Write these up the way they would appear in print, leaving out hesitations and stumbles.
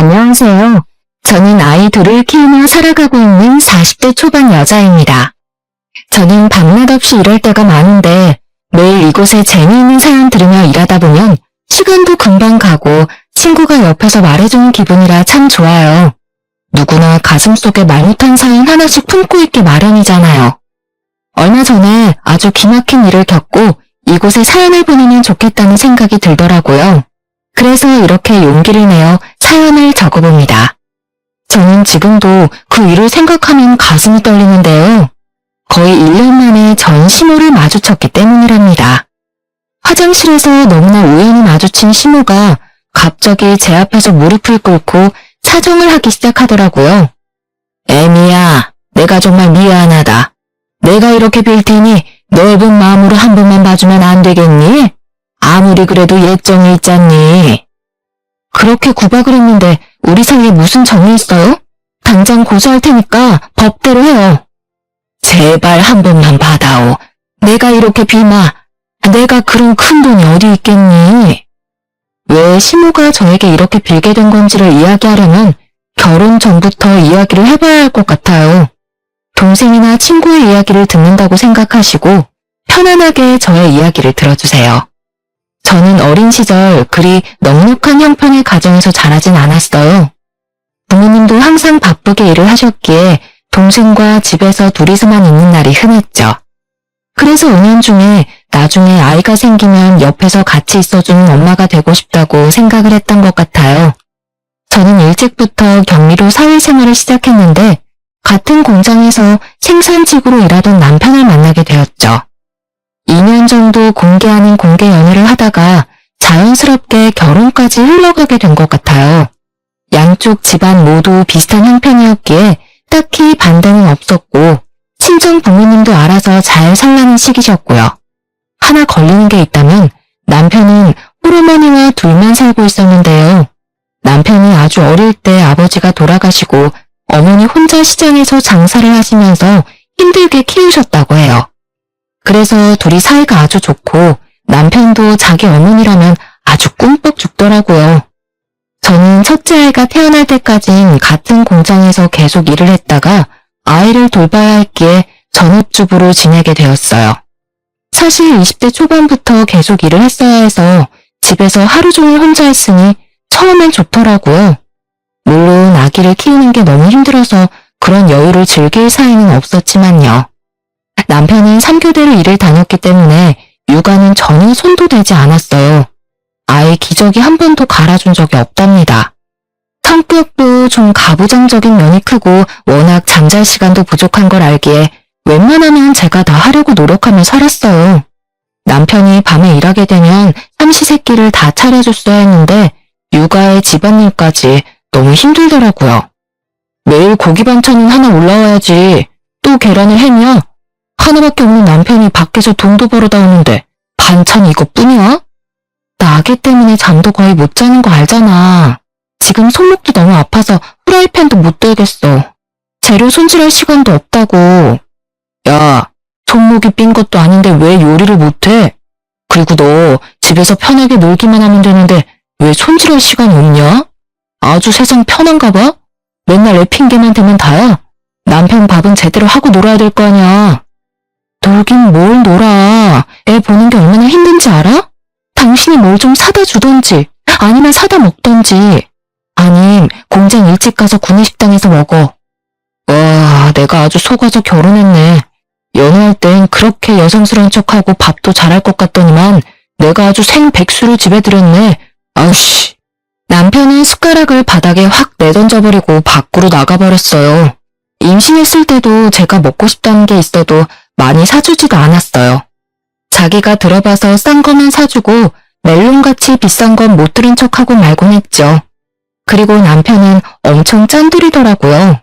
안녕하세요. 저는 아이 둘을 키우며 살아가고 있는 40대 초반 여자입니다. 저는 밤낮 없이 일할 때가 많은데 매일 이곳에 재미있는 사연 들으며 일하다 보면 시간도 금방 가고 친구가 옆에서 말해주는 기분이라 참 좋아요. 누구나 가슴속에 말 못한 사연 하나씩 품고 있기 마련이잖아요. 얼마 전에 아주 기막힌 일을 겪고 이곳에 사연을 보내면 좋겠다는 생각이 들더라고요. 그래서 이렇게 용기를 내어 사연을 적어봅니다. 저는 지금도 그 일을 생각하면 가슴이 떨리는데요. 거의 1년 만에 전 시모를 마주쳤기 때문이랍니다. 화장실에서 너무나 우연히 마주친 시모가 갑자기 제 앞에서 무릎을 꿇고 사정을 하기 시작하더라고요. 애미야, 내가 정말 미안하다. 내가 이렇게 빌 테니 넓은 마음으로 한 번만 봐주면 안 되겠니? 아무리 그래도 예정이 있잖니. 그렇게 구박을 했는데 우리 사이에 무슨 정이 있어요? 당장 고소할 테니까 법대로 해요. 제발 한 번만 받아오. 내가 이렇게 빌마. 내가 그런 큰 돈이 어디 있겠니? 왜 시모가 저에게 이렇게 빌게 된 건지를 이야기하려면 결혼 전부터 이야기를 해봐야 할 것 같아요. 동생이나 친구의 이야기를 듣는다고 생각하시고 편안하게 저의 이야기를 들어주세요. 저는 어린 시절 그리 넉넉한 형편의 가정에서 자라진 않았어요. 부모님도 항상 바쁘게 일을 하셨기에 동생과 집에서 둘이서만 있는 날이 흔했죠. 그래서 은연중에 나중에 아이가 생기면 옆에서 같이 있어주는 엄마가 되고 싶다고 생각을 했던 것 같아요. 저는 일찍부터 격리로 사회생활을 시작했는데 같은 공장에서 생산직으로 일하던 남편을 만나게 되었죠. 2년 정도 공개 아닌 공개 연애를 하다가 자연스럽게 결혼까지 흘러가게 된 것 같아요. 양쪽 집안 모두 비슷한 형편이었기에 딱히 반대는 없었고 친정 부모님도 알아서 잘 살라는 시기셨고요. 하나 걸리는 게 있다면 남편은 홀어머니와 둘만 살고 있었는데요. 남편이 아주 어릴 때 아버지가 돌아가시고 어머니 혼자 시장에서 장사를 하시면서 힘들게 키우셨다고 해요. 그래서 둘이 사이가 아주 좋고 남편도 자기 어머니라면 아주 꿈뻑 죽더라고요. 저는 첫째 아이가 태어날 때까진 같은 공장에서 계속 일을 했다가 아이를 돌봐야 했기에 전업주부로 지내게 되었어요. 사실 20대 초반부터 계속 일을 했어야 해서 집에서 하루 종일 혼자 했으니 처음엔 좋더라고요. 물론 아기를 키우는 게 너무 힘들어서 그런 여유를 즐길 사이는 없었지만요. 남편은 3교대로 일을 다녔기 때문에 육아는 전혀 손도 대지 않았어요. 아이 기저귀 한 번도 갈아준 적이 없답니다. 성격도 좀 가부장적인 면이 크고 워낙 잠잘 시간도 부족한 걸 알기에 웬만하면 제가 다 하려고 노력하며 살았어요. 남편이 밤에 일하게 되면 삼시세끼를 다 차려줬어야 했는데 육아에 집안일까지 너무 힘들더라고요. 매일 고기 반찬은 하나 올라와야지. 또 계란을 해며 하나밖에 없는 남편이 밖에서 돈도 벌어다 오는데 반찬이 이것뿐이야? 나 아기 때문에 잠도 거의 못 자는 거 알잖아. 지금 손목도 너무 아파서 프라이팬도 못 들겠어. 재료 손질할 시간도 없다고. 야, 손목이 삔 것도 아닌데 왜 요리를 못해? 그리고 너 집에서 편하게 놀기만 하면 되는데 왜 손질할 시간이 없냐? 아주 세상 편한가 봐? 맨날 애 핑계만 대면 다야? 남편 밥은 제대로 하고 놀아야 될 거 아니야. 놀긴 뭘 놀아. 애 보는 게 얼마나 힘든지 알아? 당신이 뭘 좀 사다 주던지 아니면 사다 먹던지 아님 공장 일찍 가서 구내식당에서 먹어. 와, 내가 아주 속아서 결혼했네. 연애할 땐 그렇게 여성스러운 척하고 밥도 잘할 것 같더니만 내가 아주 생백수를 집에 들였네. 아우씨. 남편은 숟가락을 바닥에 확 내던져버리고 밖으로 나가버렸어요. 임신했을 때도 제가 먹고 싶다는 게 있어도 많이 사주지도 않았어요. 자기가 들어봐서 싼 거만 사주고 멜론같이 비싼 건 못 들은 척하고 말곤 했죠. 그리고 남편은 엄청 짠돌이더라고요.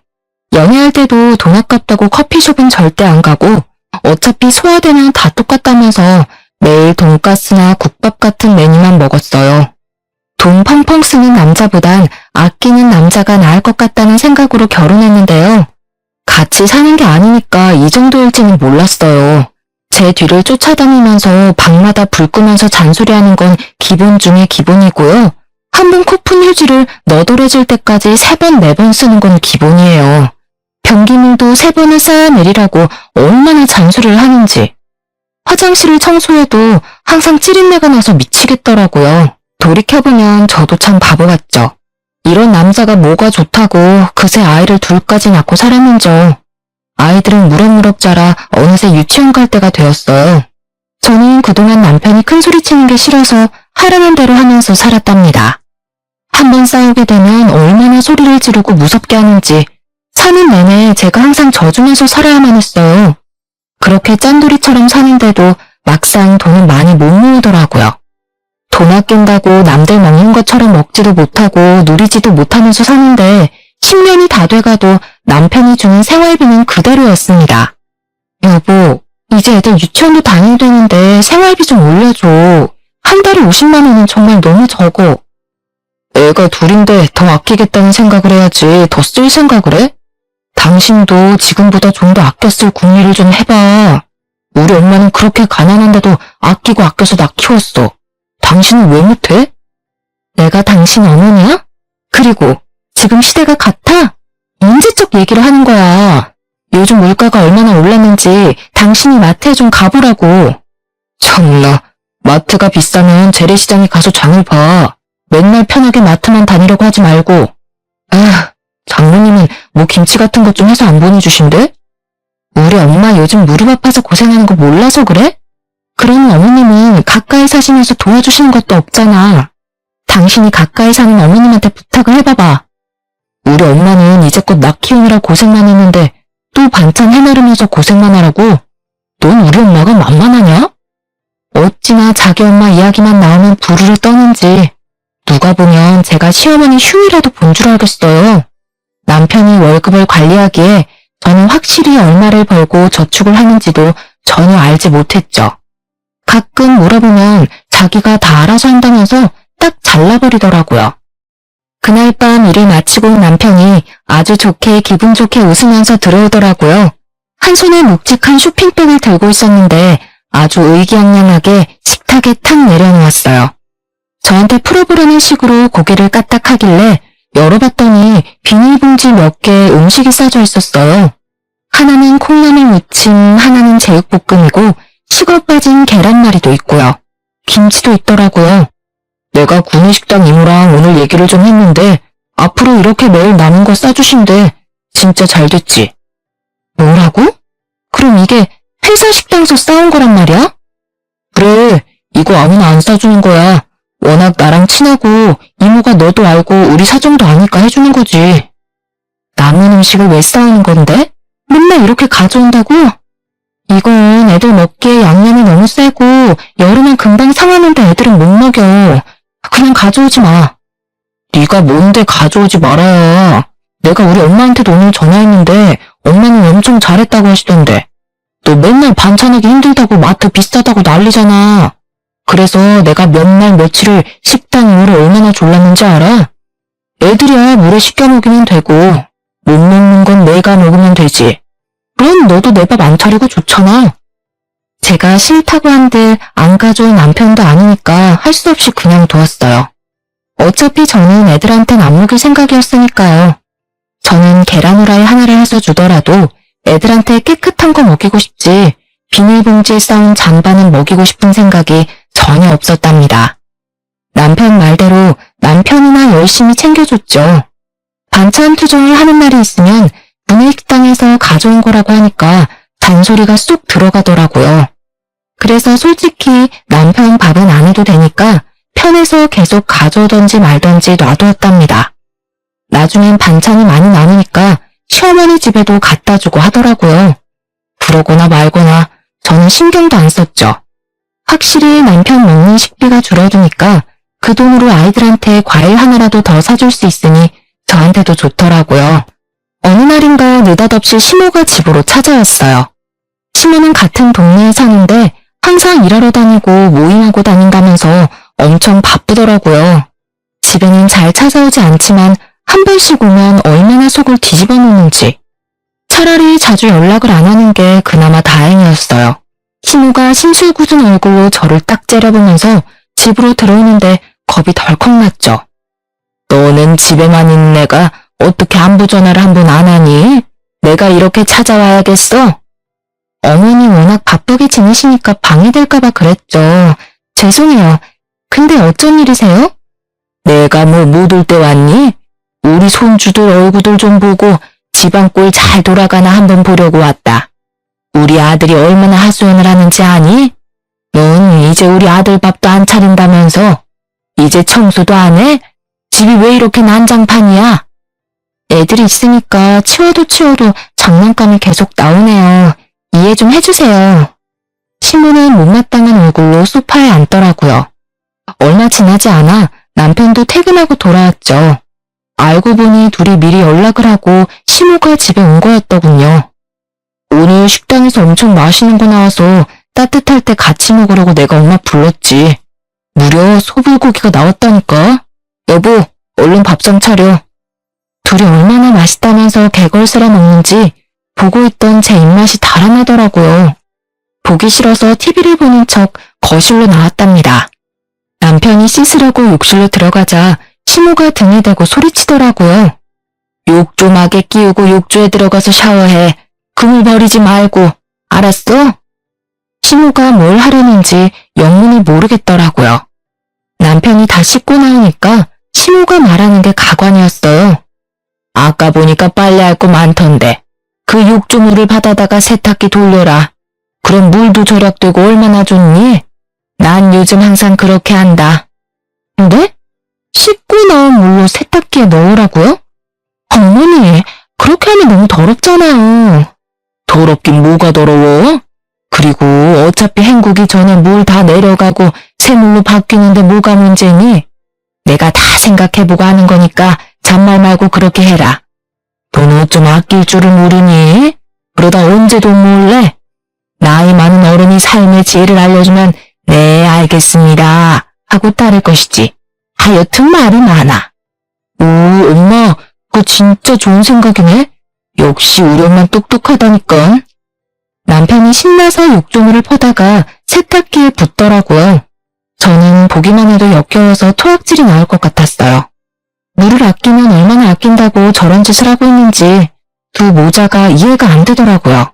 연애할 때도 돈 아깝다고 커피숍은 절대 안 가고 어차피 소화되면 다 똑같다면서 매일 돈가스나 국밥 같은 메뉴만 먹었어요. 돈 펑펑 쓰는 남자보단 아끼는 남자가 나을 것 같다는 생각으로 결혼했는데요. 같이 사는 게 아니니까 이 정도일지는 몰랐어요. 제 뒤를 쫓아다니면서 방마다 불 끄면서 잔소리하는 건 기본 중에 기본이고요. 한 번 코 푼 휴지를 너덜해질 때까지 3번, 4번 쓰는 건 기본이에요. 변기물도 3번을 쌓아내리라고 얼마나 잔소리를 하는지. 화장실을 청소해도 항상 찌린내가 나서 미치겠더라고요. 돌이켜보면 저도 참 바보 같죠. 이런 남자가 뭐가 좋다고 그새 아이를 둘까지 낳고 살았는죠. 아이들은 무럭무럭 자라 어느새 유치원 갈 때가 되었어요. 저는 그동안 남편이 큰소리치는 게 싫어서 하라는 대로 하면서 살았답니다. 한번 싸우게 되면 얼마나 소리를 지르고 무섭게 하는지 사는 내내 제가 항상 져주면서 살아야만 했어요. 그렇게 짠돌이처럼 사는데도 막상 돈은 많이 못 모으더라고요. 돈 아낀다고 남들 먹는 것처럼 먹지도 못하고 누리지도 못하면서 사는데 10년이 다 돼가도 남편이 주는 생활비는 그대로였습니다. 여보, 이제 애들 유치원도 다녀야 되는데 생활비 좀 올려줘. 한 달에 50만 원은 정말 너무 적어. 애가 둘인데 더 아끼겠다는 생각을 해야지 더 쓸 생각을 해? 당신도 지금보다 좀 더 아껴 쓸 궁리를 좀 해봐. 우리 엄마는 그렇게 가난한데도 아끼고 아껴서 나 키웠어. 당신은 왜 못해? 내가 당신 어머니야? 그리고 지금 시대가 같아? 언제적 얘기를 하는 거야. 요즘 물가가 얼마나 올랐는지 당신이 마트에 좀 가보라고. 참나, 마트가 비싸면 재래시장에 가서 장을 봐. 맨날 편하게 마트만 다니려고 하지 말고. 아, 장모님은 뭐 김치 같은 것 좀 해서 안 보내주신대? 우리 엄마 요즘 무릎 아파서 고생하는 거 몰라서 그래? 그런 어머님은 가까이 사시면서 도와주시는 것도 없잖아. 당신이 가까이 사는 어머님한테 부탁을 해봐봐. 우리 엄마는 이제껏 나 키우느라 고생만 했는데 또 반찬 해나르면서 고생만 하라고? 넌 우리 엄마가 만만하냐? 어찌나 자기 엄마 이야기만 나오면 부르르 떠는지. 누가 보면 제가 시어머니 휴이라도 본 줄 알겠어요. 남편이 월급을 관리하기에 저는 확실히 얼마를 벌고 저축을 하는지도 전혀 알지 못했죠. 가끔 물어보면 자기가 다 알아서 한다면서 딱 잘라버리더라고요. 그날 밤 일을 마치고 온 남편이 아주 좋게 기분 좋게 웃으면서 들어오더라고요. 한 손에 묵직한 쇼핑백을 들고 있었는데 아주 의기양양하게 식탁에 탁 내려놓았어요. 저한테 풀어보라는 식으로 고개를 까딱하길래 열어봤더니 비닐봉지 몇 개에 음식이 싸져 있었어요. 하나는 콩나물 무침, 하나는 제육볶음이고 식어 빠진 계란말이도 있고요. 김치도 있더라고요. 내가 구내식당 이모랑 오늘 얘기를 좀 했는데 앞으로 이렇게 매일 남은 거 싸주신대. 진짜 잘 됐지. 뭐라고? 그럼 이게 회사 식당에서 싸운 거란 말이야? 그래, 이거 아무나 안 싸주는 거야. 워낙 나랑 친하고 이모가 너도 알고 우리 사정도 아니까 해주는 거지. 남은 음식을 왜 싸우는 건데? 맨날 이렇게 가져온다고? 이건 애들 먹기에 양념이 너무 세고 여름엔 금방 상하는데 애들은 못 먹여. 그냥 가져오지 마. 네가 뭔데 가져오지 말아야. 내가 우리 엄마한테도 오늘 전화했는데 엄마는 엄청 잘했다고 하시던데. 너 맨날 반찬하기 힘들다고 마트 비싸다고 난리잖아. 그래서 내가 몇 날 며칠을 식당 이모를 얼마나 졸랐는지 알아? 애들이야 물에 씻겨 먹이면 되고 못 먹는 건 내가 먹으면 되지. 그럼 너도 내 밥 안 차리고 좋잖아. 제가 싫다고 한들 안 가져온 남편도 아니니까 할 수 없이 그냥 두었어요. 어차피 저는 애들한텐 안 먹일 생각이었으니까요. 저는 계란 후라이 하나를 해서 주더라도 애들한테 깨끗한 거 먹이고 싶지 비닐봉지에 싸운 잔반은 먹이고 싶은 생각이 전혀 없었답니다. 남편 말대로 남편이나 열심히 챙겨줬죠. 반찬 투정을 하는 날이 있으면 구내식당에서 가져온 거라고 하니까 잔소리가 쏙 들어가더라고요. 그래서 솔직히 남편 밥은 안 해도 되니까 편해서 계속 가져오던지 말던지 놔두었답니다. 나중엔 반찬이 많이 남으니까 시어머니 집에도 갖다 주고 하더라고요. 그러거나 말거나 저는 신경도 안 썼죠. 확실히 남편 먹는 식비가 줄어드니까 그 돈으로 아이들한테 과일 하나라도 더 사줄 수 있으니 저한테도 좋더라고요. 어느 날인가 느닷없이 시모가 집으로 찾아왔어요. 시모는 같은 동네에 사는데 항상 일하러 다니고 모임하고 다닌다면서 엄청 바쁘더라고요. 집에는 잘 찾아오지 않지만 한 번씩 오면 얼마나 속을 뒤집어 놓는지. 차라리 자주 연락을 안 하는 게 그나마 다행이었어요. 시모가 심술궂은 얼굴로 저를 딱 째려보면서 집으로 들어오는데 겁이 덜컥 났죠. 너는 집에만 있는 애가 어떻게 안부 전화를 한 번 안 하니? 내가 이렇게 찾아와야겠어? 어머니 워낙 바쁘게 지내시니까 방해될까봐 그랬죠. 죄송해요. 근데 어쩐 일이세요? 내가 뭐 못 올 때 왔니? 우리 손주들 얼굴들 좀 보고 집안 꼴 잘 돌아가나 한번 보려고 왔다. 우리 아들이 얼마나 하소연을 하는지 아니? 넌 이제 우리 아들 밥도 안 차린다면서? 이제 청소도 안 해? 집이 왜 이렇게 난장판이야? 애들이 있으니까 치워도 장난감이 계속 나오네요. 이해 좀 해주세요. 시모는 못마땅한 얼굴로 소파에 앉더라고요. 얼마 지나지 않아 남편도 퇴근하고 돌아왔죠. 알고 보니 둘이 미리 연락을 하고 시모가 집에 온 거였더군요. 오늘 식당에서 엄청 맛있는 거 나와서 따뜻할 때 같이 먹으려고 내가 엄마 불렀지. 무려 소불고기가 나왔다니까. 여보, 얼른 밥상 차려. 둘이 얼마나 맛있다면서 개걸스레 먹는지 보고 있던 제 입맛이 달아나더라고요. 보기 싫어서 TV를 보는 척 거실로 나왔답니다. 남편이 씻으려고 욕실로 들어가자 시모가 등에 대고 소리치더라고요. 욕조막에 끼우고 욕조에 들어가서 샤워해. 그물 버리지 말고. 알았어? 시모가 뭘 하려는지 영문을 모르겠더라고요. 남편이 다 씻고 나오니까 시모가 말하는 게 가관이었어요. 아까 보니까 빨래할 거 많던데 그 욕조물을 받아다가 세탁기 돌려라. 그럼 물도 절약되고 얼마나 좋니? 난 요즘 항상 그렇게 한다. 근데? 씻고 나온 물로 세탁기에 넣으라고요? 어머니, 그렇게 하면 너무 더럽잖아요. 더럽긴 뭐가 더러워? 그리고 어차피 헹구기 전에 물 다 내려가고 새물로 바뀌는데 뭐가 문제니? 내가 다 생각해보고 하는 거니까 잔말 말고 그렇게 해라. 너는 좀 아낄 줄을 모르니? 그러다 언제 돈 모을래? 나이 많은 어른이 삶의 지혜를 알려주면 네 알겠습니다 하고 따를 것이지. 하여튼 말이 많아. 오, 엄마, 그거 진짜 좋은 생각이네. 역시 우리 엄마 똑똑하다니까. 남편이 신나서 욕조물을 퍼다가 세탁기에 붓더라고요. 저는 보기만 해도 역겨워서 토악질이 나올 것 같았어요. 물을 아끼면 얼마나 아낀다고 저런 짓을 하고 있는지 두 모자가 이해가 안 되더라고요.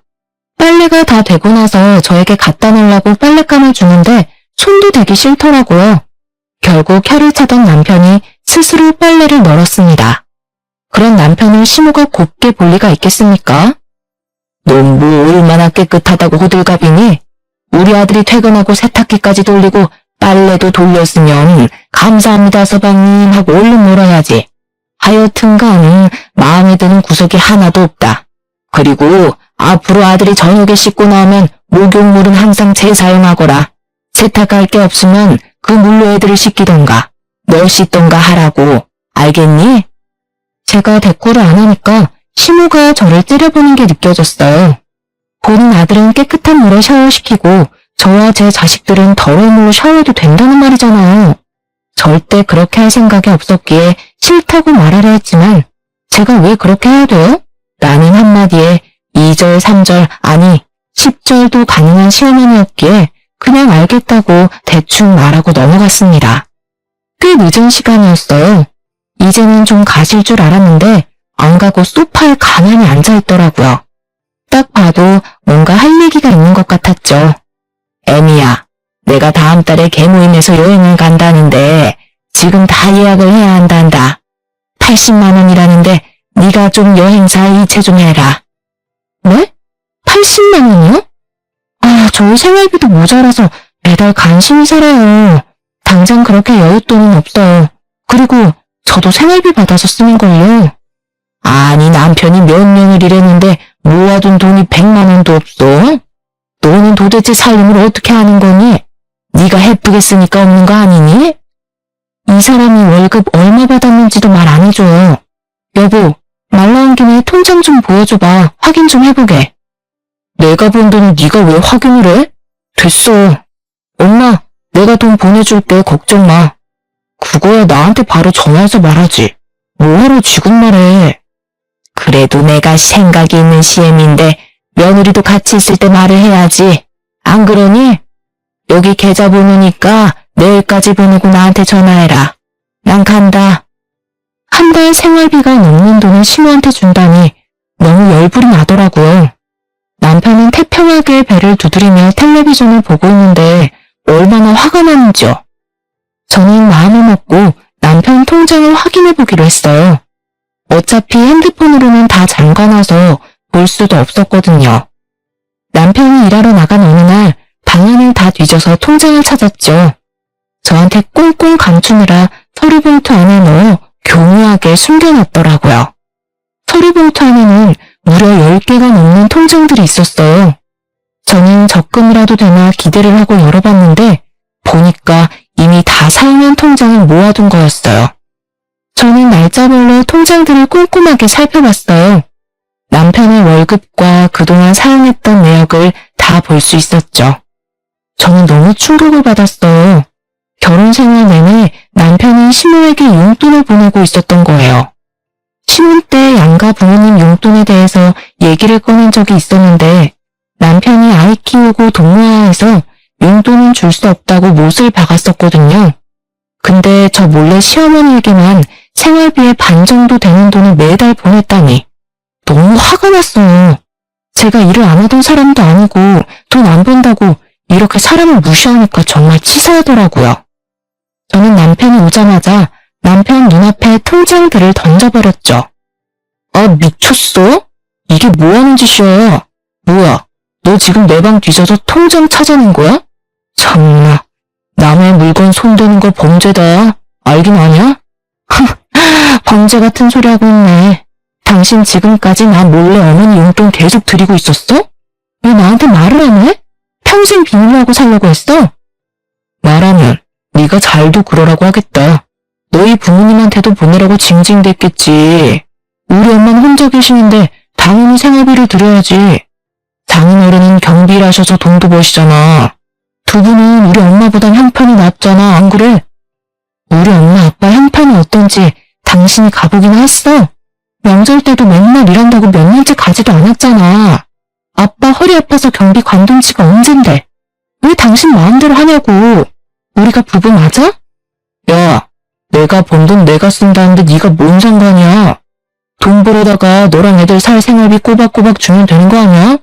빨래가 다 되고 나서 저에게 갖다 놓으려고 빨랫감을 주는데 손도 대기 싫더라고요. 결국 혀를 차던 남편이 스스로 빨래를 널었습니다. 그런 남편을 시모가 곱게 볼 리가 있겠습니까? 넌 뭐 얼마나 깨끗하다고 호들갑이니? 우리 아들이 퇴근하고 세탁기까지 돌리고 빨래도 돌렸으면 감사합니다 서방님 하고 얼른 놀아야지. 하여튼간 마음에 드는 구석이 하나도 없다. 그리고 앞으로 아들이 저녁에 씻고 나오면 목욕물은 항상 재사용하거라. 세탁할 게 없으면 그 물로 애들을 씻기던가 너 씻던가 하라고. 알겠니? 제가 대꾸를 안 하니까 시모가 저를 째려보는 게 느껴졌어요. 본인 아들은 깨끗한 물에 샤워시키고 저와 제 자식들은 더러운 물로 샤워해도 된다는 말이잖아요. 절대 그렇게 할 생각이 없었기에 싫다고 말하려 했지만 제가 왜 그렇게 해야 돼요? 라는 한마디에 2절, 3절, 아니 10절도 가능한 시어머니였기에 그냥 알겠다고 대충 말하고 넘어갔습니다. 꽤 늦은 시간이었어요. 이제는 좀 가실 줄 알았는데 안 가고 소파에 가만히 앉아있더라고요. 딱 봐도 뭔가 할 얘기가 있는 것 같았죠. 애미야, 내가 다음 달에 계모임에서 여행을 간다는데 지금 다 예약을 해야 한단다. 80만 원이라는데 네가 좀 여행사 이체 좀 해라. 네? 80만 원이요? 아, 저희 생활비도 모자라서 매달 간신히 살아요. 당장 그렇게 여윳돈은 없어요. 그리고 저도 생활비 받아서 쓰는걸요. 아니 남편이 몇 년을 일했는데 모아둔 돈이 100만 원도 없어? 너는 도대체 살림을 어떻게 하는 거니? 네가 해쁘게 쓰니까 없는 거 아니니? 이 사람이 월급 얼마 받았는지도 말 안 해줘요. 여보, 말 나온 김에 통장 좀 보여줘봐. 확인 좀 해보게. 내가 본 돈을 네가 왜 확인을 해? 됐어. 엄마, 내가 돈 보내줄게. 걱정 마. 그거야 나한테 바로 전화해서 말하지. 뭐하러 지금 말해. 그래도 내가 생각이 있는 CM인데 며느리도 같이 있을 때 말을 해야지. 안 그러니? 여기 계좌 번호니까 내일까지 보내고 나한테 전화해라. 난 간다. 한 달 생활비가 넘는 돈을 신우한테 준다니 너무 열불이 나더라고요. 남편은 태평하게 배를 두드리며 텔레비전을 보고 있는데 얼마나 화가 나는지요. 저는 마음을 먹고 남편 통장을 확인해 보기로 했어요. 어차피 핸드폰으로는 다 잠가놔서 볼 수도 없었거든요. 남편이 일하러 나간 어느 날 방안을 다 뒤져서 통장을 찾았죠. 저한테 꽁꽁 감추느라 서류봉투 안에 넣어 교묘하게 숨겨놨더라고요. 서류봉투 안에는 무려 10개가 넘는 통장들이 있었어요. 저는 적금이라도 되나 기대를 하고 열어봤는데 보니까 이미 다 사용한 통장을 모아둔 거였어요. 저는 날짜별로 통장들을 꼼꼼하게 살펴봤어요. 남편의 월급과 그동안 사용했던 내역을 다 볼 수 있었죠. 저는 너무 충격을 받았어요. 결혼 생활 내내 남편이 신우에게 용돈을 보내고 있었던 거예요. 신혼 때 양가 부모님 용돈에 대해서 얘기를 꺼낸 적이 있었는데 남편이 아이 키우고 동무해야 해서 용돈은 줄 수 없다고 못을 박았었거든요. 근데 저 몰래 시어머니에게만 생활비의 반 정도 되는 돈을 매달 보냈다니 너무 화가 났어요. 제가 일을 안 하던 사람도 아니고 돈 안 번다고 이렇게 사람을 무시하니까 정말 치사하더라고요. 저는 남편이 오자마자 남편 눈앞에 통장들을 던져버렸죠. 아, 미쳤어? 이게 뭐하는 짓이야? 뭐야, 너 지금 내 방 뒤져서 통장 찾아낸 거야? 참나, 남의 물건 손대는 거 범죄다. 알긴 아냐? 범죄 같은 소리 하고 있네. 당신 지금까지 나 몰래 어머니 용돈 계속 드리고 있었어? 왜 나한테 말을 안 해? 평생 비밀하고 살려고 했어? 말하면 네가 잘도 그러라고 하겠다. 너희 부모님한테도 보내라고 징징댔겠지. 우리 엄마는 혼자 계시는데 당연히 생활비를 드려야지. 장인어른은 경비를 하셔서 돈도 버시잖아. 두 분은 우리 엄마보단 형편이 낫잖아, 안 그래? 우리 엄마 아빠 형편이 어떤지 당신이 가보기나 했어? 명절 때도 맨날 일한다고 몇 년째 가지도 않았잖아. 아빠 허리 아파서 경비 관둔 지가 언젠데. 왜 당신 마음대로 하냐고. 우리가 부부 맞아? 야, 내가 번 돈 내가 쓴다는데 네가 뭔 상관이야. 돈 벌어다가 너랑 애들 살 생활비 꼬박꼬박 주면 되는 거 아니야?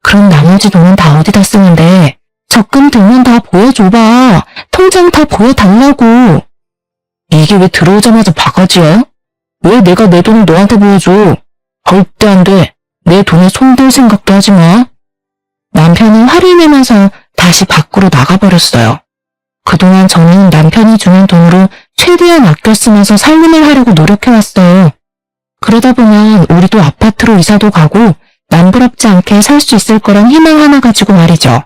그럼 나머지 돈은 다 어디다 쓰는데 적금 들면 다 보여줘봐. 통장 다 보여달라고. 이게 왜 들어오자마자 바가지야? 왜 내가 내 돈을 너한테 보여줘? 절대 안 돼. 내 돈에 손댈 생각도 하지 마. 남편은 화를 내면서 다시 밖으로 나가버렸어요. 그동안 저는 남편이 주는 돈으로 최대한 아껴 쓰면서 살림을 하려고 노력해왔어요. 그러다 보면 우리도 아파트로 이사도 가고 남부럽지 않게 살 수 있을 거란 희망 하나 가지고 말이죠.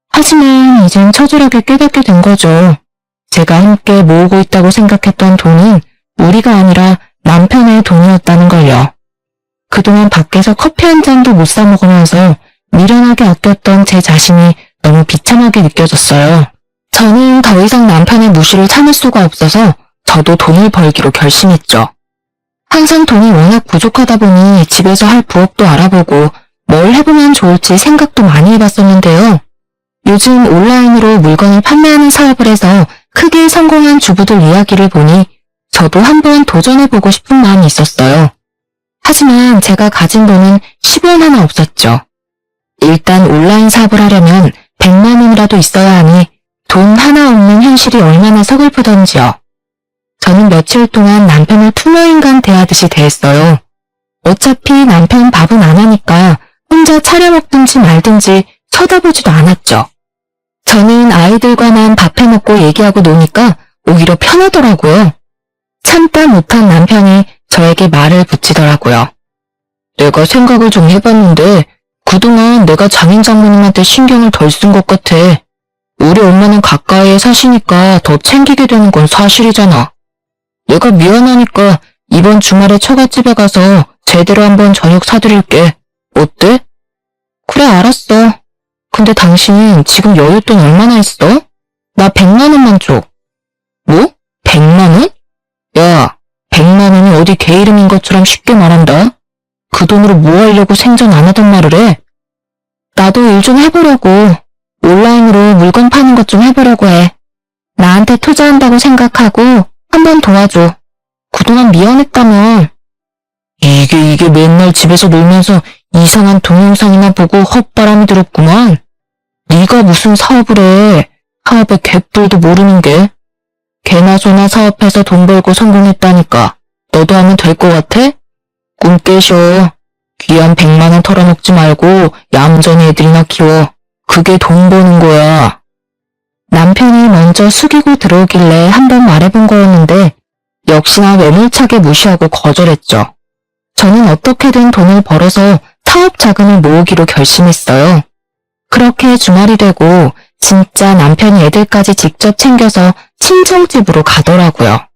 하지만 이젠 처절하게 깨닫게 된 거죠. 제가 함께 모으고 있다고 생각했던 돈은 우리가 아니라 남편의 돈이었다는 걸요. 그동안 밖에서 커피 한 잔도 못 사 먹으면서 미련하게 아꼈던 제 자신이 너무 비참하게 느껴졌어요. 저는 더 이상 남편의 무시를 참을 수가 없어서 저도 돈을 벌기로 결심했죠. 항상 돈이 워낙 부족하다 보니 집에서 할 부업도 알아보고 뭘 해보면 좋을지 생각도 많이 해봤었는데요. 요즘 온라인으로 물건을 판매하는 사업을 해서 크게 성공한 주부들 이야기를 보니 저도 한번 도전해보고 싶은 마음이 있었어요. 하지만 제가 가진 돈은 10원 하나 없었죠. 일단 온라인 사업을 하려면 100만 원이라도 있어야 하니 돈 하나 없는 현실이 얼마나 서글프던지요. 저는 며칠 동안 남편을 투명인간 대하듯이 대했어요. 어차피 남편 밥은 안 하니까 혼자 차려 먹든지 말든지 쳐다보지도 않았죠. 저는 아이들과만 밥 해먹고 얘기하고 노니까 오히려 편하더라고요. 참다 못한 남편이 저에게 말을 붙이더라고요. 내가 생각을 좀 해봤는데 그동안 내가 장인 장모님한테 신경을 덜 쓴 것 같아. 우리 엄마는 가까이에 사시니까 더 챙기게 되는 건 사실이잖아. 내가 미안하니까 이번 주말에 처갓집에 가서 제대로 한번 저녁 사드릴게. 어때? 그래, 알았어. 근데 당신 지금 여윳돈 얼마나 있어? 나 100만 원만 줘. 뭐? 100만 원? 야, 100만 원이 어디 개 이름인 것처럼 쉽게 말한다. 그 돈으로 뭐 하려고 생전 안 하던 말을 해? 나도 일 좀 해보려고. 온라인으로 물건 파는 것 좀 해보려고 해. 나한테 투자한다고 생각하고 한번 도와줘. 그동안 미안했다며. 이게 맨날 집에서 놀면서 이상한 동영상이나 보고 헛바람이 들었구만. 네가 무슨 사업을 해. 사업의 개뿔도 모르는 게. 개나 소나 사업해서 돈 벌고 성공했다니까. 너도 하면 될 것 같아? 꿈 깨셔. 귀한 100만 원 털어먹지 말고 얌전히 애들이나 키워. 그게 돈 버는 거야. 남편이 먼저 숙이고 들어오길래 한번 말해본 거였는데 역시나 매몰차게 무시하고 거절했죠. 저는 어떻게든 돈을 벌어서 사업 자금을 모으기로 결심했어요. 그렇게 주말이 되고 진짜 남편이 애들까지 직접 챙겨서 친정집으로 가더라고요.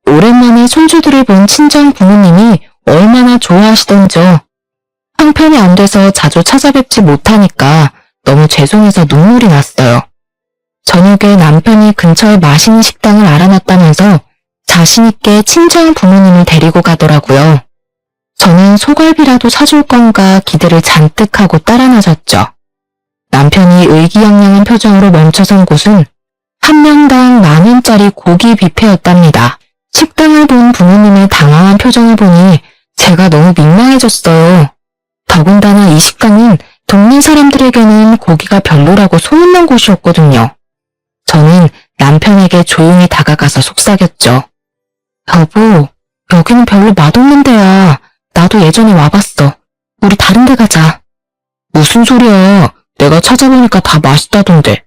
오랜만에 손주들을 본 친정 부모님이 얼마나 좋아하시던죠. 형편이 안 돼서 자주 찾아뵙지 못하니까 너무 죄송해서 눈물이 났어요. 저녁에 남편이 근처에 맛있는 식당을 알아놨다면서 자신있게 친정 부모님을 데리고 가더라고요. 저는 소갈비라도 사줄 건가 기대를 잔뜩 하고 따라 나섰죠. 남편이 의기양양한 표정으로 멈춰선 곳은 한 명당 10,000원짜리 고기 뷔페였답니다. 식당을 본 부모님의 당황한 표정을 보니 제가 너무 민망해졌어요. 더군다나 이 식당은 동네 사람들에게는 고기가 별로라고 소문난 곳이었거든요. 저는 남편에게 조용히 다가가서 속삭였죠. 여보, 여기는 별로 맛없는 데야. 나도 예전에 와봤어. 우리 다른 데 가자. 무슨 소리야. 내가 찾아보니까 다 맛있다던데.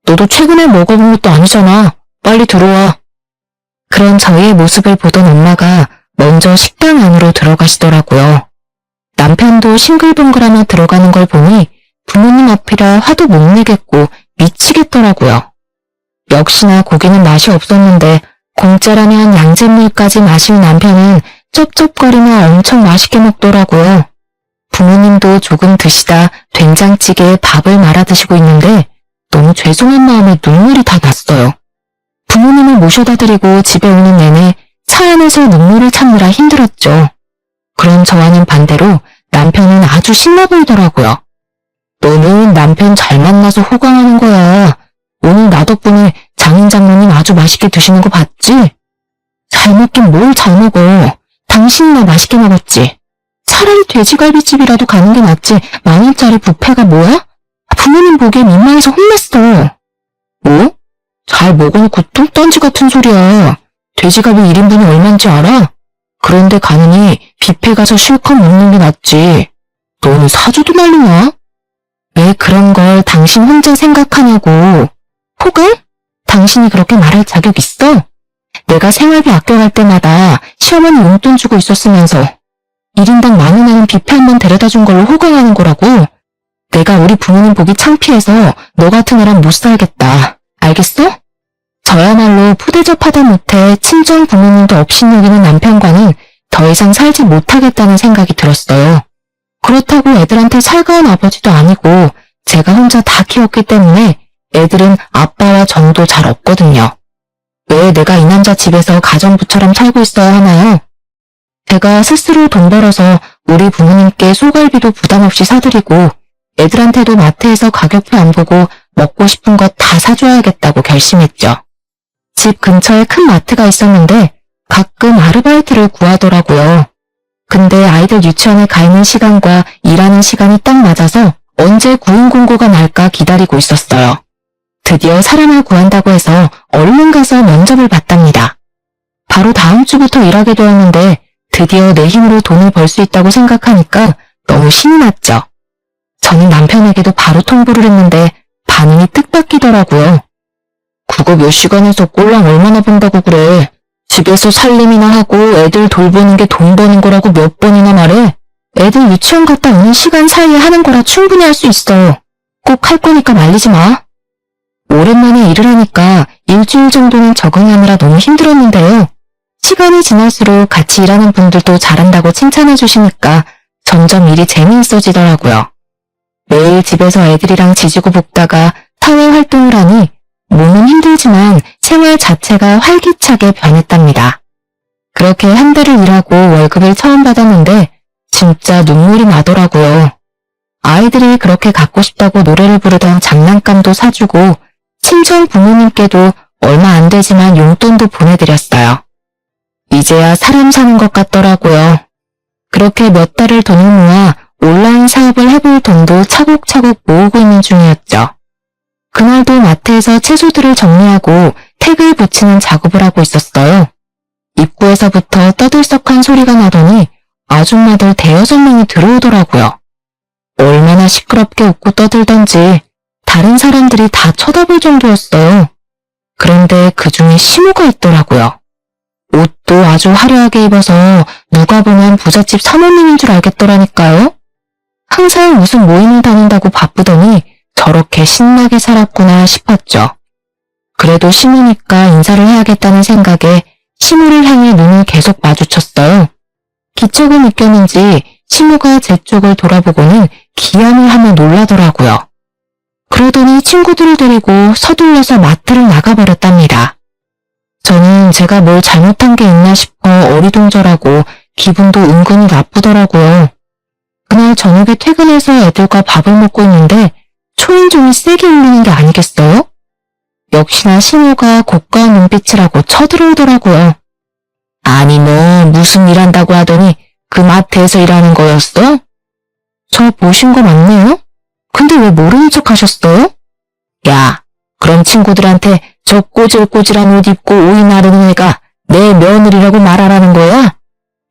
너도 최근에 먹어본 것도 아니잖아. 빨리 들어와. 그런 저희의 모습을 보던 엄마가 먼저 식당 안으로 들어가시더라고요. 남편도 싱글벙글하며 들어가는 걸 보니 부모님 앞이라 화도 못 내겠고 미치겠더라고요. 역시나 고기는 맛이 없었는데 공짜라면 양잿물까지 마신 남편은 쩝쩝거리며 엄청 맛있게 먹더라고요. 부모님도 조금 드시다 된장찌개에 밥을 말아 드시고 있는데 너무 죄송한 마음에 눈물이 다 났어요. 부모님을 모셔다 드리고 집에 오는 내내 차 안에서 눈물을 참느라 힘들었죠. 그런 저와는 반대로 남편은 아주 신나 보이더라고요. 너는 남편 잘 만나서 호강하는 거야. 오늘 나 덕분에 장인 장모님 아주 맛있게 드시는 거 봤지? 잘 먹긴 뭘 잘 먹어. 당신이나 맛있게 먹었지. 차라리 돼지갈비집이라도 가는 게 낫지 10,000원짜리 뷔페가 뭐야? 부모님 보기에 민망해서 혼냈어. 뭐? 잘 먹어놓고 뚱딴지 같은 소리야. 돼지갈비 1인분이 얼만지 알아? 그런데 가느니 뷔페 가서 실컷 먹는 게 낫지. 너는 사주도 날리냐? 왜 그런 걸 당신 혼자 생각하냐고. 호강? 당신이 그렇게 말할 자격 있어? 내가 생활비 아껴갈 때마다 시어머니 용돈 주고 있었으면서 1인당 10,000원 하는 뷔페 한 번 데려다 준 걸로 호강하는 거라고? 내가 우리 부모님 보기 창피해서 너 같은 애랑 못 살겠다. 알겠어? 저야말로 푸대접하다 못해 친정 부모님도 없이 여기는 남편과는 더 이상 살지 못하겠다는 생각이 들었어요. 그렇다고 애들한테 살가운 아버지도 아니고 제가 혼자 다 키웠기 때문에 애들은 아빠와 정도 잘 없거든요. 왜 내가 이 남자 집에서 가정부처럼 살고 있어야 하나요? 제가 스스로 돈 벌어서 우리 부모님께 소갈비도 부담 없이 사드리고 애들한테도 마트에서 가격표 안 보고 먹고 싶은 것 다 사줘야겠다고 결심했죠. 집 근처에 큰 마트가 있었는데 가끔 아르바이트를 구하더라고요. 근데 아이들 유치원에 가 있는 시간과 일하는 시간이 딱 맞아서 언제 구인 공고가 날까 기다리고 있었어요. 드디어 사람을 구한다고 해서 얼른 가서 면접을 봤답니다. 바로 다음 주부터 일하게 되었는데 드디어 내 힘으로 돈을 벌 수 있다고 생각하니까 너무 신이 났죠. 저는 남편에게도 바로 통보를 했는데 반응이 뜻밖이더라고요. 그거 몇 시간에서 꼴랑 얼마나 번다고 그래. 집에서 살림이나 하고 애들 돌보는 게 돈 버는 거라고 몇 번이나 말해. 애들 유치원 갔다 오는 시간 사이에 하는 거라 충분히 할 수 있어. 꼭 할 거니까 말리지 마. 오랜만에 일을 하니까 일주일 정도는 적응하느라 너무 힘들었는데요. 시간이 지날수록 같이 일하는 분들도 잘한다고 칭찬해 주시니까 점점 일이 재미있어지더라고요. 매일 집에서 애들이랑 지지고 볶다가 사회 활동을 하니 몸은 힘들지만 생활 자체가 활기차게 변했답니다. 그렇게 한 달을 일하고 월급을 처음 받았는데 진짜 눈물이 나더라고요. 아이들이 그렇게 갖고 싶다고 노래를 부르던 장난감도 사주고 친정 부모님께도 얼마 안 되지만 용돈도 보내드렸어요. 이제야 사람 사는 것 같더라고요. 그렇게 몇 달을 돈을 모아 온라인 사업을 해볼 돈도 차곡차곡 모으고 있는 중이었죠. 그날도 마트에서 채소들을 정리하고 택을 붙이는 작업을 하고 있었어요. 입구에서부터 떠들썩한 소리가 나더니 아줌마들 대여섯 명이 들어오더라고요. 얼마나 시끄럽게 웃고 떠들던지 다른 사람들이 다 쳐다볼 정도였어요. 그런데 그 중에 시모가 있더라고요. 옷도 아주 화려하게 입어서 누가 보면 부잣집 사모님인 줄 알겠더라니까요. 항상 무슨 모임을 다닌다고 바쁘더니 저렇게 신나게 살았구나 싶었죠. 그래도 시모니까 인사를 해야겠다는 생각에 시모를 향해 눈을 계속 마주쳤어요. 기척을 느꼈는지 시모가 제 쪽을 돌아보고는 기함을 하며 놀라더라고요. 그러더니 친구들을 데리고 서둘러서 마트를 나가버렸답니다. 저는 제가 뭘 잘못한 게 있나 싶어 어리둥절하고 기분도 은근히 나쁘더라고요. 그날 저녁에 퇴근해서 애들과 밥을 먹고 있는데 초인종이 세게 울리는 게 아니겠어요? 역시나 시모가 고가한 눈빛을 하고 쳐들어오더라고요. 아니 너 무슨 일 한다고 하더니 그 마트에서 일하는 거였어? 저 보신 거 맞네요? 근데 왜 모르는 척 하셨어요? 야, 그럼 친구들한테 저 꼬질꼬질한 옷 입고 오이 나르는 애가 내 며느리라고 말하라는 거야?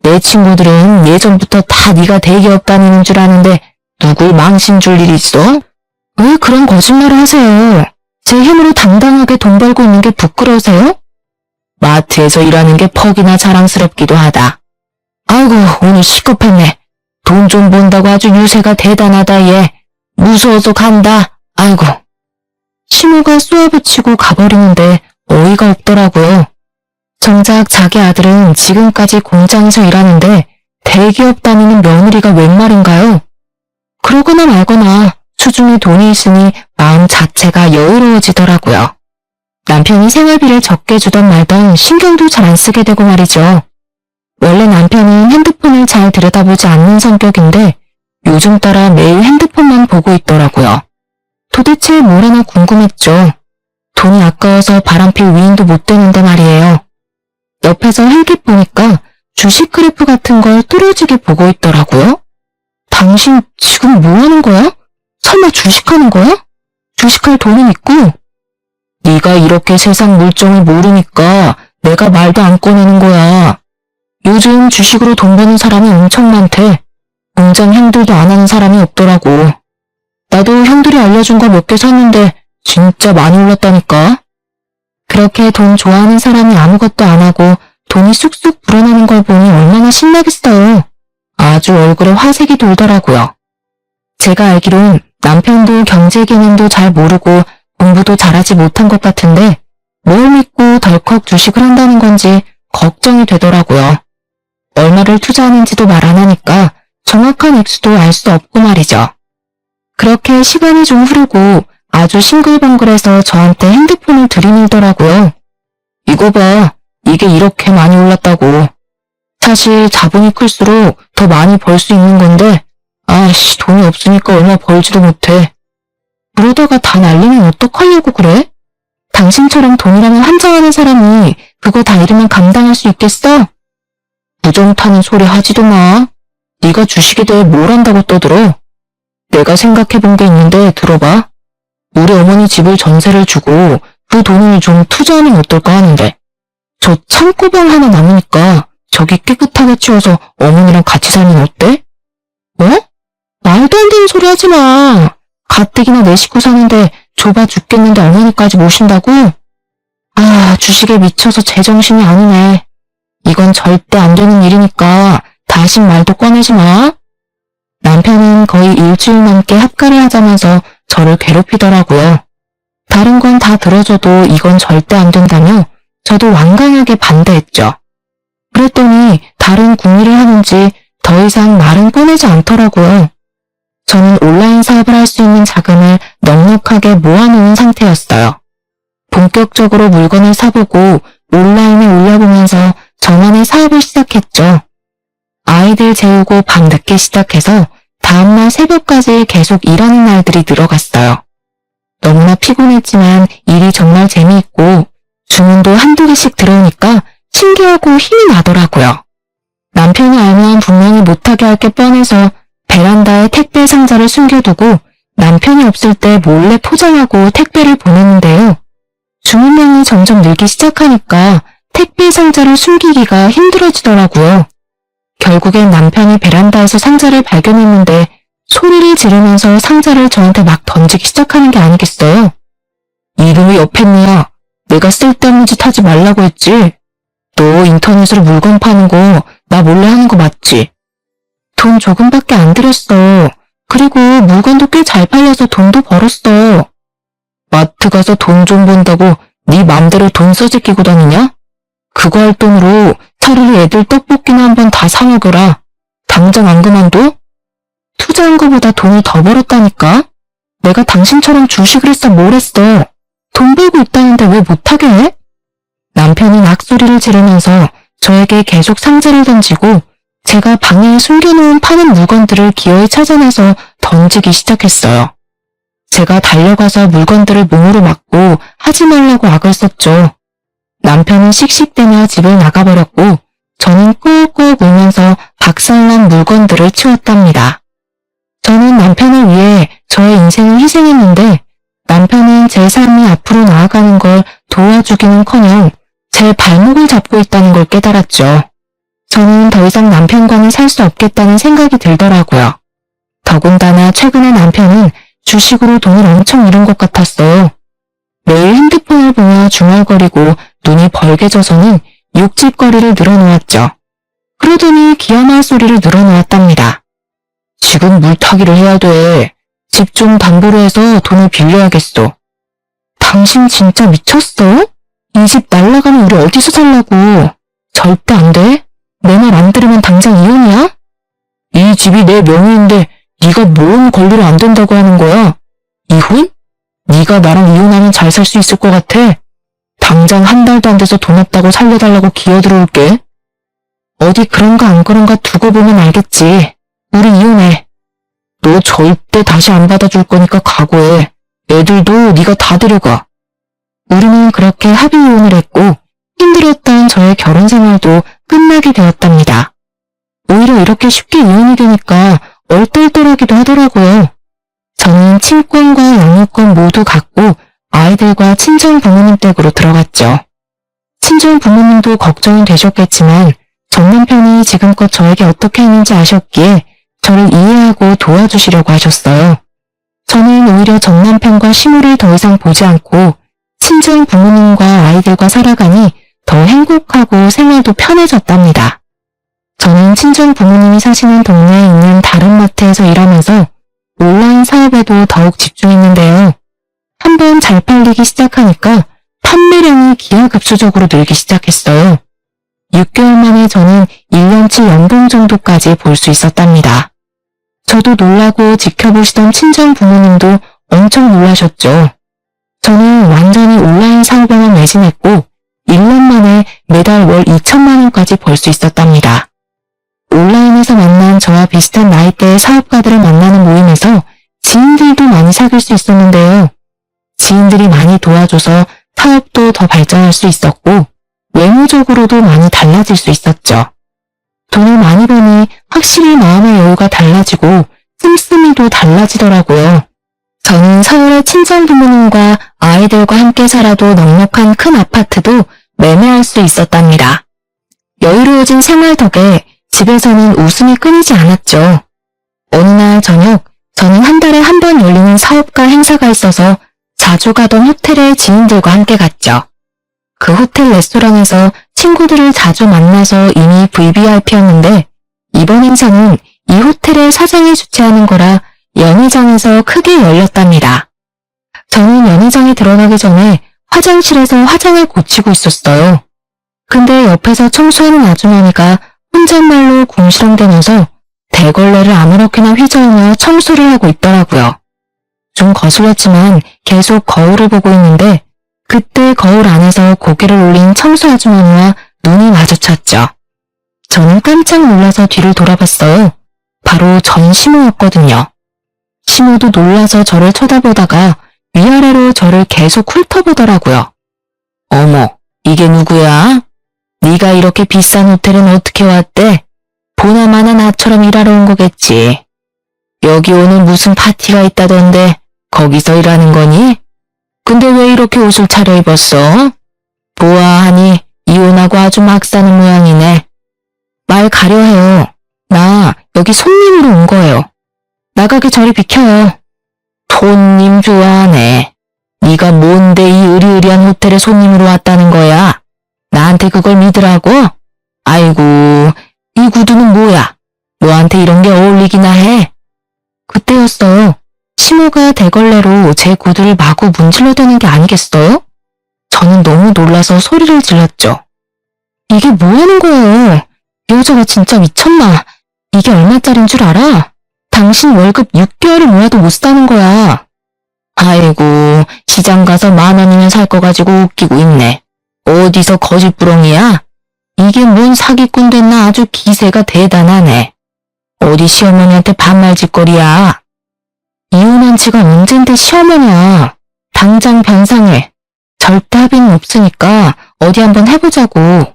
내 친구들은 예전부터 다 네가 대기업 다니는 줄 아는데 누굴 망신 줄 일 있어? 왜 그런 거짓말을 하세요? 제 힘으로 당당하게 돈 벌고 있는 게 부끄러우세요? 마트에서 일하는 게 퍽이나 자랑스럽기도 하다. 아이고 오늘 시급했네. 돈 좀 번다고 아주 유세가 대단하다 얘. 무서워서 간다. 아이고. 시모가 쏘아붙이고 가버리는데 어이가 없더라고요. 정작 자기 아들은 지금까지 공장에서 일하는데 대기업 다니는 며느리가 웬 말인가요? 그러거나 말거나 수중에 돈이 있으니 마음 자체가 여유로워지더라고요. 남편이 생활비를 적게 주던 말던 신경도 잘 안 쓰게 되고 말이죠. 원래 남편은 핸드폰을 잘 들여다보지 않는 성격인데 요즘 따라 매일 핸드폰만 보고 있더라고요. 도대체 뭘 하나 궁금했죠. 돈이 아까워서 바람필 위인도 못 되는데 말이에요. 옆에서 힐끗 보니까 주식 그래프 같은 걸 뚫어지게 보고 있더라고요. 당신 지금 뭐 하는 거야? 설마 주식하는 거야? 주식할 돈은 있고. 네가 이렇게 세상 물정을 모르니까 내가 말도 안 꺼내는 거야. 요즘 주식으로 돈 버는 사람이 엄청 많대. 공장 형들도 안 하는 사람이 없더라고. 나도 형들이 알려준 거 몇 개 샀는데 진짜 많이 올랐다니까. 그렇게 돈 좋아하는 사람이 아무것도 안 하고 돈이 쑥쑥 불어나는 걸 보니 얼마나 신나겠어요. 아주 얼굴에 화색이 돌더라고요. 제가 알기론 남편도 경제 개념도 잘 모르고 공부도 잘하지 못한 것 같은데 뭘 믿고 덜컥 주식을 한다는 건지 걱정이 되더라고요. 얼마를 투자하는지도 말 안 하니까 정확한 액수도 알 수 없고 말이죠. 그렇게 시간이 좀 흐르고 아주 싱글벙글해서 저한테 핸드폰을 들이밀더라고요. 이거 봐, 이게 이렇게 많이 올랐다고. 사실 자본이 클수록 더 많이 벌 수 있는 건데 아이씨 돈이 없으니까 얼마 벌지도 못해. 그러다가 다 날리면 어떡하려고 그래? 당신처럼 돈이라면 한정하는 사람이 그거 다 잃으면 감당할 수 있겠어? 부정 타는 소리 하지도 마. 네가 주식에 대해 뭘 안다고 떠들어? 내가 생각해본 게 있는데 들어봐. 우리 어머니 집을 전세를 주고 그 돈을 좀 투자하면 어떨까 하는데 저 창고방 하나 남으니까 저기 깨끗하게 치워서 어머니랑 같이 살면 어때? 뭐? 말도 안 되는 소리 하지 마. 가뜩이나 내 식구 사는데 좁아 죽겠는데 어머니까지 모신다고? 아, 주식에 미쳐서 제정신이 아니네. 이건 절대 안 되는 일이니까 다신 말도 꺼내지 마. 남편은 거의 일주일 넘게 합가를 하자면서 저를 괴롭히더라고요. 다른 건 다 들어줘도 이건 절대 안 된다며 저도 완강하게 반대했죠. 그랬더니 다른 궁리를 하는지 더 이상 말은 꺼내지 않더라고요. 저는 온라인 사업을 할 수 있는 자금을 넉넉하게 모아놓은 상태였어요. 본격적으로 물건을 사보고 온라인에 올려보면서 저만의 사업을 시작했죠. 아이들 재우고 밤 늦게 시작해서 다음날 새벽까지 계속 일하는 날들이 늘어갔어요. 너무나 피곤했지만 일이 정말 재미있고 주문도 한두 개씩 들어오니까 신기하고 힘이 나더라고요. 남편이 알면 분명히 못하게 할 게 뻔해서 베란다에 택배 상자를 숨겨두고 남편이 없을 때 몰래 포장하고 택배를 보냈는데요. 주문량이 점점 늘기 시작하니까 택배 상자를 숨기기가 힘들어지더라고요. 결국엔 남편이 베란다에서 상자를 발견했는데 소리를 지르면서 상자를 저한테 막 던지기 시작하는 게 아니겠어요? 이름이 옆에 있냐? 내가 쓸데없는 짓 하지 말라고 했지? 너 인터넷으로 물건 파는 거 나 몰래 하는 거 맞지? 돈 조금밖에 안 들였어. 그리고 물건도 꽤 잘 팔려서 돈도 벌었어. 마트 가서 돈 좀 번다고 네 맘대로 돈 써제끼고 다니냐? 그거 할 돈으로 차라리 애들 떡볶이나 한번 다 사 먹여라. 당장 안 그만둬? 투자한 거보다 돈을 더 벌었다니까? 내가 당신처럼 주식을 했어 뭘 했어? 돈 벌고 있다는데 왜 못하게 해? 남편이 악소리를 지르면서 저에게 계속 상자를 던지고 제가 방에 숨겨놓은 파는 물건들을 기어이 찾아내서 던지기 시작했어요. 제가 달려가서 물건들을 몸으로 막고 하지 말라고 악을 썼죠. 남편은 씩씩대며 집을 나가버렸고 저는 꾹꾹 울면서 박살난 물건들을 치웠답니다. 저는 남편을 위해 저의 인생을 희생했는데 남편은 제 삶이 앞으로 나아가는 걸 도와주기는커녕 제 발목을 잡고 있다는 걸 깨달았죠. 저는 더 이상 남편과는 살 수 없겠다는 생각이 들더라고요. 더군다나 최근에 남편은 주식으로 돈을 엄청 잃은 것 같았어요. 매일 핸드폰을 보며 중얼거리고 눈이 벌게져서는 욕짓거리를 늘어놓았죠. 그러더니 기어말 소리를 늘어놓았답니다. 지금 물타기를 해야 돼. 집 좀 담보로 해서 돈을 빌려야겠어. 당신 진짜 미쳤어? 이 집 날라가면 우리 어디서 살라고? 절대 안 돼. 내 말 안 들으면 당장 이혼이야? 이 집이 내 명의인데 네가 뭔 권리로 안 된다고 하는 거야? 이혼? 네가 나랑 이혼하면 잘 살 수 있을 것 같아. 당장 한 달도 안 돼서 돈 없다고 살려달라고 기어들어올게. 어디 그런가 안 그런가 두고 보면 알겠지. 우리 이혼해. 너 절대 다시 안 받아줄 거니까 각오해. 애들도 네가 다 데려가. 우리는 그렇게 합의 이혼을 했고 힘들었던 저의 결혼 생활도 끝나게 되었답니다. 오히려 이렇게 쉽게 이혼이 되니까 얼떨떨하기도 하더라고요. 저는 친권과 양육권 모두 갖고 아이들과 친정 부모님 댁으로 들어갔죠. 친정 부모님도 걱정이 되셨겠지만 전 남편이 지금껏 저에게 어떻게 했는지 아셨기에 저를 이해하고 도와주시려고 하셨어요. 저는 오히려 전 남편과 시무를 더 이상 보지 않고 친정 부모님과 아이들과 살아가니 더 행복하고 생활도 편해졌답니다. 저는 친정 부모님이 사시는 동네에 있는 다른 마트에서 일하면서 온라인 사업에도 더욱 집중했는데요. 한번 잘 팔리기 시작하니까 판매량이 기하급수적으로 늘기 시작했어요. 6개월 만에 저는 1년치 연봉 정도까지 볼 수 있었답니다. 저도 놀라고 지켜보시던 친정 부모님도 엄청 놀라셨죠. 저는 완전히 온라인 사업에만 매진했고 1년 만에 매달 월 2천만 원까지 벌 수 있었답니다. 온라인에서 만난 저와 비슷한 나이대의 사업가들을 만나는 모임에서 지인들도 많이 사귈 수 있었는데요. 지인들이 많이 도와줘서 사업도 더 발전할 수 있었고 외모적으로도 많이 달라질 수 있었죠. 돈을 많이 버니 확실히 마음의 여유가 달라지고 씀씀이도 달라지더라고요. 저는 서울의 친정 부모님과 아이들과 함께 살아도 넉넉한 큰 아파트도 매매할 수 있었답니다. 여유로워진 생활 덕에 집에서는 웃음이 끊이지 않았죠. 어느 날 저녁 저는 한 달에 한 번 열리는 사업가 행사가 있어서 자주 가던 호텔에 지인들과 함께 갔죠. 그 호텔 레스토랑에서 친구들을 자주 만나서 이미 VVIP였는데 이번 행사는 이 호텔의 사장이 주최하는 거라 연회장에서 크게 열렸답니다. 저는 연회장에 들어가기 전에 화장실에서 화장을 고치고 있었어요. 근데 옆에서 청소하는 아주머니가 혼잣말로 궁시렁대면서 대걸레를 아무렇게나 휘저으며 청소를 하고 있더라고요. 좀 거슬렸지만 계속 거울을 보고 있는데 그때 거울 안에서 고개를 올린 청소 아주머니와 눈이 마주쳤죠. 저는 깜짝 놀라서 뒤를 돌아봤어요. 바로 전 시모였거든요. 시모도 놀라서 저를 쳐다보다가 위아래로 저를 계속 훑어보더라고요. 어머, 이게 누구야? 네가 이렇게 비싼 호텔은 어떻게 왔대? 보나마나 나처럼 일하러 온 거겠지. 여기 오늘 무슨 파티가 있다던데 거기서 일하는 거니? 근데 왜 이렇게 옷을 차려입었어? 보아하니 이혼하고 아주 막 사는 모양이네. 말 가려 해요. 나 여기 손님으로 온 거예요. 나가게 저리 비켜요. 손님 좋아하네. 네가 뭔데 이 으리으리한 호텔에 손님으로 왔다는 거야? 나한테 그걸 믿으라고? 아이고, 이 구두는 뭐야? 너한테 이런 게 어울리기나 해? 그때였어요. 시모가 대걸레로 제 구두를 마구 문질러대는 게 아니겠어요? 저는 너무 놀라서 소리를 질렀죠. 이게 뭐 하는 거예요? 이 여자가 진짜 미쳤나? 이게 얼마짜린 줄 알아? 당신 월급 6개월을 모아도 못 사는 거야. 아이고, 시장 가서 10,000원이면 살 거 가지고 웃기고 있네. 어디서 거짓부렁이야? 이게 뭔 사기꾼 됐나 아주 기세가 대단하네. 어디 시어머니한테 반말짓거리야. 이혼한 지가 언젠데 시어머니야. 당장 변상해. 절대 합의는 없으니까 어디 한번 해보자고.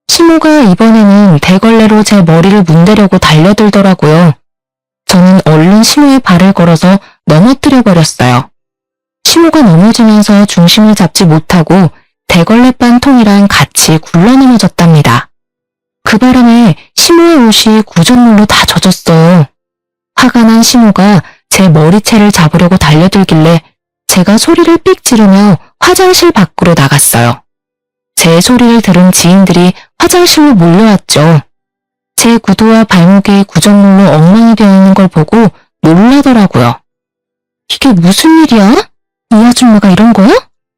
시모가 이번에는 대걸레로 제 머리를 문대려고 달려들더라고요. 저는 얼른 시모의 발을 걸어서 넘어뜨려 버렸어요. 시모가 넘어지면서 중심을 잡지 못하고 대걸레반 통이랑 같이 굴러 넘어졌답니다. 그 바람에 시모의 옷이 구전물로 다 젖었어요. 화가 난 시모가 제 머리채를 잡으려고 달려들길래 제가 소리를 삑 지르며 화장실 밖으로 나갔어요. 제 소리를 들은 지인들이 화장실로 몰려왔죠. 제 구두와 발목이 구전물로 엉망이 되어 있는 걸 보고 놀라더라고요. 이게 무슨 일이야? 이 아줌마가 이런 거야?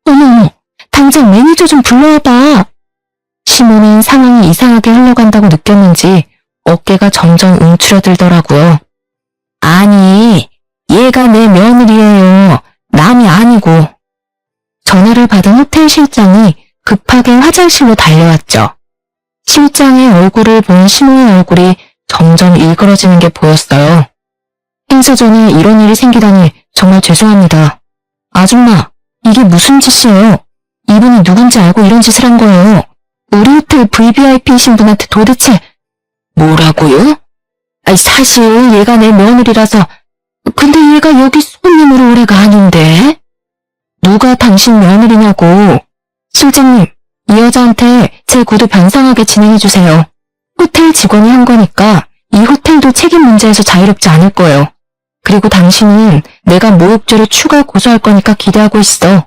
어머, 당장 매니저 좀 불러와봐. 시모는 상황이 이상하게 흘러간다고 느꼈는지 어깨가 점점 움츠러들더라고요. 아니, 얘가 내 며느리예요. 남이 아니고. 전화를 받은 호텔 실장이 급하게 화장실로 달려왔죠. 실장의 얼굴을 본 시모의 얼굴이 점점 일그러지는 게 보였어요. 행사 전에 이런 일이 생기다니 정말 죄송합니다. 아줌마, 이게 무슨 짓이에요? 이분이 누군지 알고 이런 짓을 한 거예요. 우리 호텔 VVIP이신 분한테 도대체 뭐라고요? 아니, 사실 얘가 내 며느리라서. 근데 얘가 여기 손님으로 올 애가 아닌데? 누가 당신 며느리냐고. 실장님, 이 여자한테 제 구두 변상하게 진행해주세요. 호텔 직원이 한 거니까 이 호텔도 책임 문제에서 자유롭지 않을 거예요. 그리고 당신은 내가 모욕죄로 추가 고소할 거니까 기대하고 있어.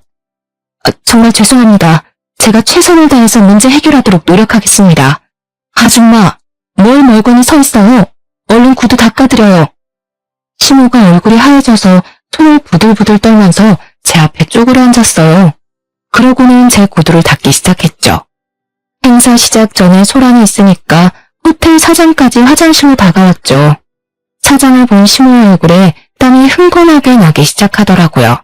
정말 죄송합니다. 제가 최선을 다해서 문제 해결하도록 노력하겠습니다. 아줌마, 뭘 멀거니 서 있어요. 얼른 구두 닦아드려요. 시모가 얼굴이 하얘져서 손을 부들부들 떨면서 제 앞에 쪼그려 앉았어요. 그러고는 제 구두를 닦기 시작했죠. 행사 시작 전에 소란이 있으니까 호텔 사장까지 화장실로 다가왔죠. 사장을 본 시모의 얼굴에 땀이 흥건하게 나기 시작하더라고요.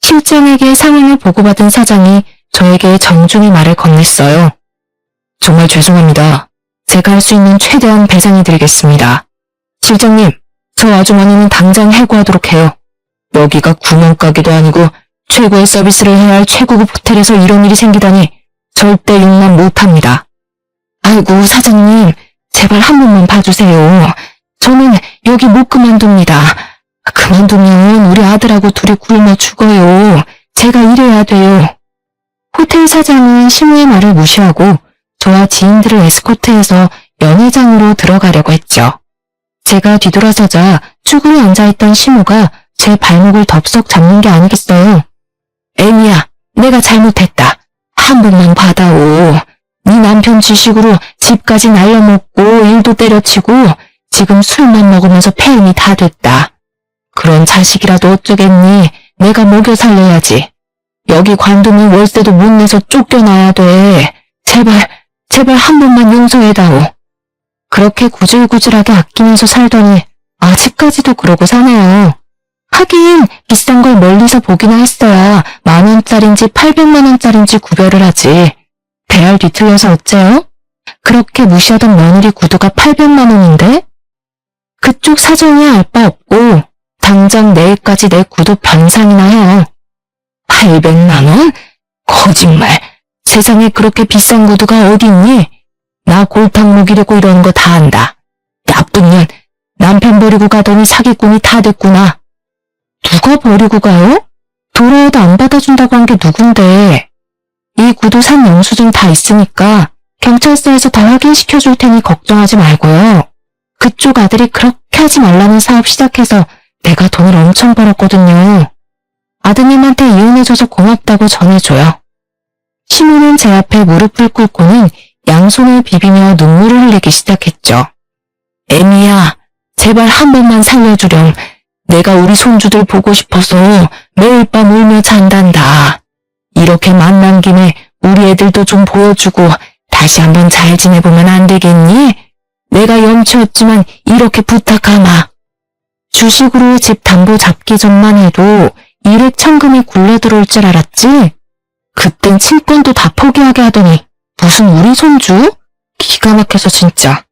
실장에게 상황을 보고받은 사장이 저에게 정중히 말을 건넸어요. 정말 죄송합니다. 제가 할 수 있는 최대한 배상해드리겠습니다. 실장님, 저 아주머니는 당장 해고하도록 해요. 여기가 구멍가게도 아니고 최고의 서비스를 해야 할 최고급 호텔에서 이런 일이 생기다니 절대 용납 못합니다. 아이고, 사장님, 제발 한 번만 봐주세요. 저는 여기 못 그만둡니다. 그만두면 우리 아들하고 둘이 굶어 죽어요. 제가 일해야 돼요. 호텔 사장은 시모의 말을 무시하고 저와 지인들을 에스코트해서 연회장으로 들어가려고 했죠. 제가 뒤돌아서자 쭈그려 앉아있던 시모가 제 발목을 덥석 잡는 게 아니겠어요. 애미야, 내가 잘못했다. 한 번만 받아오. 네 남편 지식으로 집까지 날려먹고 일도 때려치고 지금 술만 먹으면서 폐임이 다 됐다. 그런 자식이라도 어쩌겠니? 내가 먹여 살려야지. 여기 관두면 월세도 못 내서 쫓겨나야 돼. 제발 한 번만 용서해다오. 그렇게 구질구질하게 아끼면서 살더니 아직까지도 그러고 사네요. 하긴 비싼 걸 멀리서 보기나 했어야 10,000원짜린지 800만원짜린지 구별을 하지. 대알 뒤틀려서 어째요? 그렇게 무시하던 며느리 구두가 800만원인데? 그쪽 사정이 알 바 없고 당장 내일까지 내 구두 변상이나 해요. 800만원? 거짓말. 세상에 그렇게 비싼 구두가 어디 있니? 나 골탕 먹이려고 이러는 거 다 안다. 나쁜 년, 남편 버리고 가더니 사기꾼이 다 됐구나. 누가 버리고 가요? 돌아와도 안 받아준다고 한 게 누군데? 이 구두 산 영수증 다 있으니까 경찰서에서 다 확인시켜줄 테니 걱정하지 말고요. 그쪽 아들이 그렇게 하지 말라는 사업 시작해서 내가 돈을 엄청 벌었거든요. 아드님한테 이혼해줘서 고맙다고 전해줘요. 시모는 제 앞에 무릎을 꿇고는 양손을 비비며 눈물을 흘리기 시작했죠. 애미야, 제발 한 번만 살려주렴. 내가 우리 손주들 보고 싶어서 매일 밤 울며 잔단다. 이렇게 만난 김에 우리 애들도 좀 보여주고 다시 한번 잘 지내보면 안 되겠니? 내가 염치였지만 이렇게 부탁하마. 주식으로 집 담보 잡기 전만 해도 일액천금이 굴러들어올 줄 알았지? 그땐 친권도 다 포기하게 하더니 무슨 우리 손주? 기가 막혀서 진짜.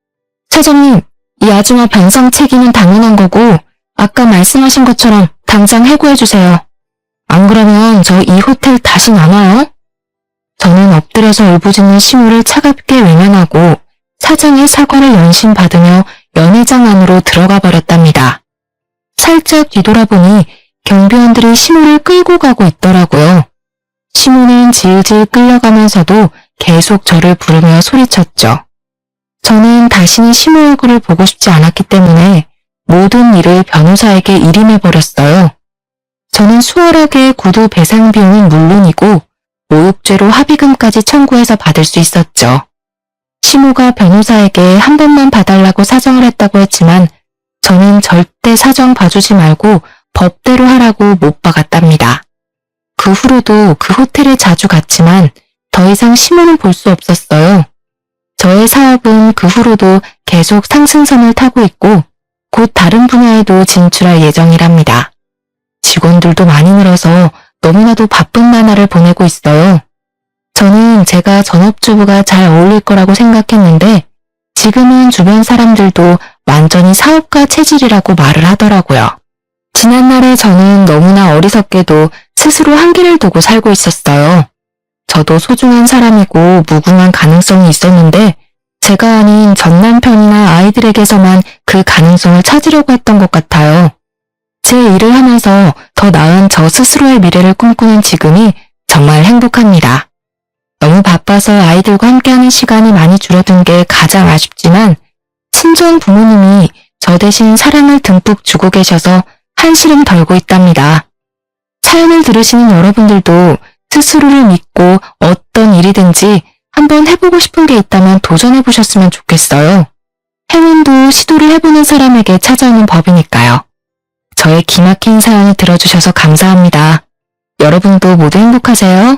사장님, 이 아줌마 변상 책임은 당연한 거고 아까 말씀하신 것처럼 당장 해고해주세요. 안 그러면 저 이 호텔 다시 안 와요? 저는 엎드려서 울부짖는 시모를 차갑게 외면하고 사장의 사과를 연신받으며 연회장 안으로 들어가 버렸답니다. 살짝 뒤돌아보니 경비원들이 시모를 끌고 가고 있더라고요. 시모는 질질 끌려가면서도 계속 저를 부르며 소리쳤죠. 저는 다시는 시모 얼굴을 보고 싶지 않았기 때문에 모든 일을 변호사에게 일임해버렸어요. 저는 수월하게 구두 배상 비용은 물론이고 모욕죄로 합의금까지 청구해서 받을 수 있었죠. 시모가 변호사에게 한 번만 봐달라고 사정을 했다고 했지만 저는 절대 사정 봐주지 말고 법대로 하라고 못 박았답니다. 그 후로도 그 호텔에 자주 갔지만 더 이상 시모는 볼 수 없었어요. 저의 사업은 그 후로도 계속 상승선을 타고 있고 곧 다른 분야에도 진출할 예정이랍니다. 직원들도 많이 늘어서 너무나도 바쁜 나날을 보내고 있어요. 저는 제가 전업주부가 잘 어울릴 거라고 생각했는데 지금은 주변 사람들도 완전히 사업가 체질이라고 말을 하더라고요. 지난날에 저는 너무나 어리석게도 스스로 한계를 두고 살고 있었어요. 저도 소중한 사람이고 무궁한 가능성이 있었는데 제가 아닌 전 남편이나 아이들에게서만 그 가능성을 찾으려고 했던 것 같아요. 제 일을 하면서 더 나은 저 스스로의 미래를 꿈꾸는 지금이 정말 행복합니다. 너무 바빠서 아이들과 함께하는 시간이 많이 줄어든 게 가장 아쉽지만 친정 부모님이 저 대신 사랑을 듬뿍 주고 계셔서 한시름 덜고 있답니다. 사연을 들으시는 여러분들도 스스로를 믿고 어떤 일이든지 한번 해보고 싶은 게 있다면 도전해보셨으면 좋겠어요. 행운도 시도를 해보는 사람에게 찾아오는 법이니까요. 저의 기막힌 사연을 들어주셔서 감사합니다. 여러분도 모두 행복하세요.